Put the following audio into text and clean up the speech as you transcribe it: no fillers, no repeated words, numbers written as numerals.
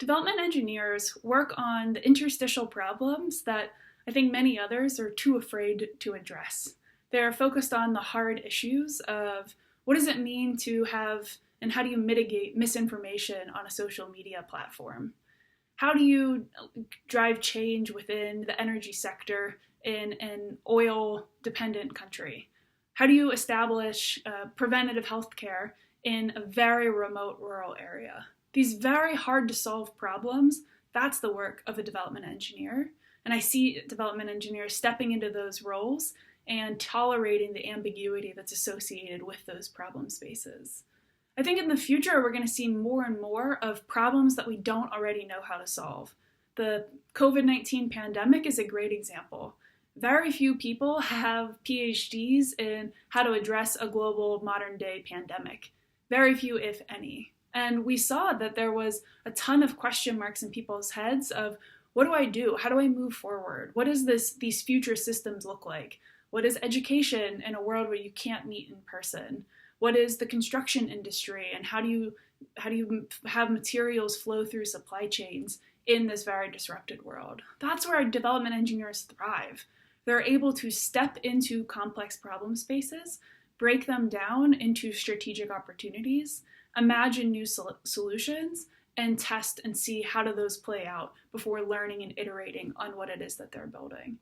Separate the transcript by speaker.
Speaker 1: Development engineers work on the interstitial problems that I think many others are too afraid to address. They're focused on the hard issues of what does it mean to have and how do you mitigate misinformation on a social media platform? How do you drive change within the energy sector in an oil dependent country? How do you establish preventative health care in a very remote rural area? These very hard to solve problems, that's the work of a development engineer. And I see development engineers stepping into those roles and tolerating the ambiguity that's associated with those problem spaces. I think in the future, we're going to see more and more of problems that we don't already know how to solve. The COVID-19 pandemic is a great example. Very few people have PhDs in how to address a global modern day pandemic. Very few, if any. And we saw that there was a ton of question marks in people's heads of what do I do? How do I move forward? What does these future systems look like? What is education in a world where you can't meet in person? What is the construction industry and how do you have materials flow through supply chains in this very disrupted world? That's where development engineers thrive. They're able to step into complex problem spaces, break them down into strategic opportunities, imagine new solutions, and test and see how do those play out before learning and iterating on what it is that they're building.